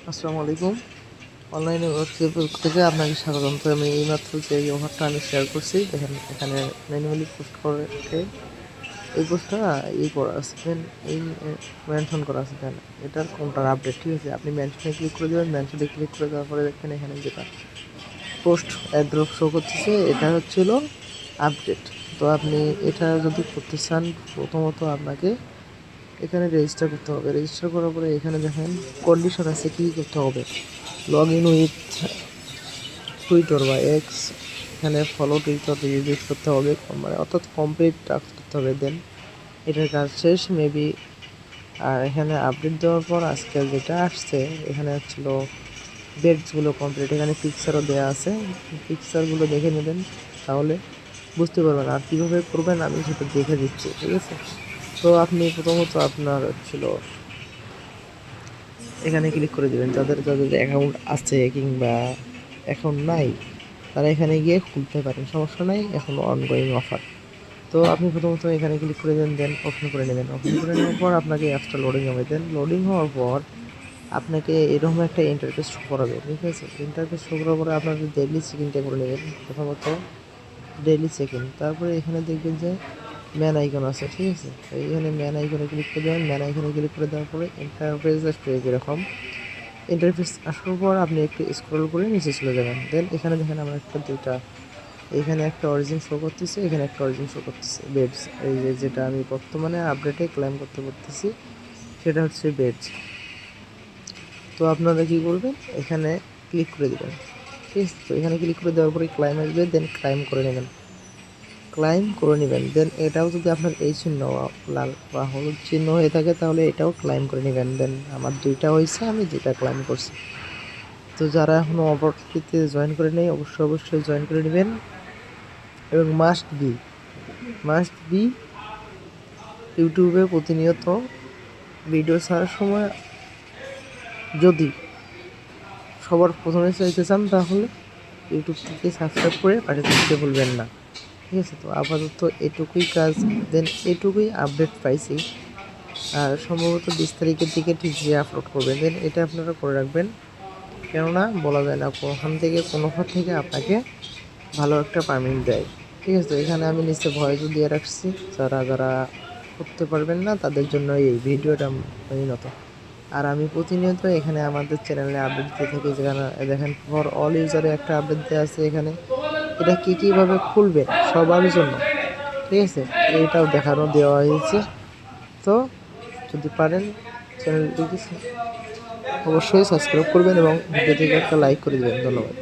আসসালামু আলাইকুম। অনলাইনে ওয়ার্কশপ থেকে আপনাকে স্বাগতম। তো আমি এইমাত্র যে অফারটা আমি শেয়ার করছি, দেখেন এখানে ম্যানুয়ালি পোস্ট করে এই পোস্টটা করা আছে, দেন এই মেনশন করা আছে, দেন এটার কোনটার আপডেট, ঠিক আছে। আপনি মেনশনে ক্লিক করে দেবেন। মেনশনে ক্লিক করে দেওয়ার পরে দেখেন এখানে যেটা পোস্ট অ্যাড্রপ শো করতেছে, এটা হচ্ছিল আপডেট। তো আপনি এটা যদি করতে চান, প্রথমত আপনাকে এখানে রেজিস্টার করতে হবে। রেজিস্টার করার পরে এখানে দেখেন কন্ডিশন আছে, কী করতে হবে। লগ ইন উইথ টুইটার বা এক্স, এখানে ফলো টুইটার ইউজ করতে হবে, মানে অর্থাৎ কমপ্লিট টাস্ক করতে হবে। দেন এটার কাজ শেষ মেবি। আর এখানে আপডেট দেওয়ার পর আজকে যেটা আসছে, এখানে হচ্ছিল বেডসগুলো কমপ্লিট। এখানে পিকচারও দেওয়া আছে, পিকচারগুলো দেখে নেবেন, তাহলে বুঝতে পারবেন। আর কীভাবে করবেন আমি সেটা দেখে দিচ্ছি, ঠিক আছে। তো আপনি প্রথমত আপনার হচ্ছিল এখানে ক্লিক করে দেবেন। যাদের যাদের অ্যাকাউন্ট আছে কিংবা অ্যাকাউন্ট নাই, তারা এখানে গিয়ে খুলতে পারেন, সমস্যা নাই, এখন অনগোয়িং অফার। তো আপনি প্রথমত এখানে ক্লিক করে দেন, দেন ওপেন করে নেবেন। ওপেন করে নেওয়ার পর আপনাকে অ্যাপসটা লোডিং হবে। দেন লোডিং হওয়ার পর আপনাকে এরকম একটা ইন্টারফেস শো করাবে, ঠিক আছে। ইন্টারফেস শো করার পরে আপনার ডেইলি চেকিংটা করে নেবেন। প্রথমত ডেইলি চেকিং, তারপরে এখানে দেখবেন যে ম্যান আইকন আছে, ঠিক আছে। এইখানে ম্যান আইকনে ক্লিক করে দেবেন। ম্যান আইকনে ক্লিক করে দেওয়ার পরে ইন্টারফেস আসবে এরকম। ইন্টারফেস আসার পর আপনি একটু স্ক্রল করে নিচে চলে যাবেন। দেন এখানে দেখেন আমরা দুইটা, এখানে একটা অরিজিন শো করতেছে, এখানে একটা অরিজিন শো করতেছে বেডস। এই যে যেটা আমি বর্তমানে আপডেটে ক্লেম করতে পারতেছি, সেটা হচ্ছে বেডস। তো আপনারা কী করবেন, এখানে ক্লিক করে দেবেন, ঠিক আছে। তো এখানে ক্লিক করে দেওয়ার পরে ক্লাইম আসবে, দেন ক্লাইম করে নেবেন। দেন এটাও যদি আপনার এই চিহ্ন লাল বা হলুদ চিহ্ন হয়ে থাকে, তাহলে এটাও ক্লাইম করে নেবেন। দেন আমার দুইটা হয়েছে, আমি যেটা ক্লাইম করছি। তো যারা এখনও অপরটিতে জয়েন করে নেই, অবশ্যই জয়েন করে নেবেন। এবং মাস্ট বি ইউটিউবে প্রতিনিয়ত ভিডিও ছাড়ার সময় যদি সবার প্রথমে চাইতে চান, তাহলে ইউটিউব থেকে সাবস্ক্রাইব করে পাশে থাকতে ভুলবেন না, ঠিক আছে। তো আপাতত এটুকুই কাজ, দেন এটুকুই আপডেট পাইছি। আর সম্ভবত 20 তারিখের দিকে ঠিক যে আপলোড করবেন, দেন এটা আপনারা করে রাখবেন। কেননা বলা যায় না কোনখান থেকে কোন অফার থেকে আপনাকে ভালো একটা পারমিট দেয়, ঠিক আছে। তো এখানে আমি নিচে ভয়েসও দিয়ে রাখছি, যারা যারা করতে পারবেন না তাদের জন্য এই ভিডিওটা পরিণত। আর আমি প্রতিনিয়ত এখানে আমাদের চ্যানেলে আপডেট দিয়ে থাকি। যেখানে দেখেন ফর অল ইউজারে একটা আপডেট দেওয়া আছে এখানে, এটা কীভাবে খুলবেন সবার জন্য, ঠিক আছে, এইটাও দেওয়া হয়েছে। তো যদি পারেন চ্যানেলটিকে অবশ্যই সাবস্ক্রাইব করবেন এবং ভিডিও থেকে একটা লাইক করে দেবেন। ধন্যবাদ।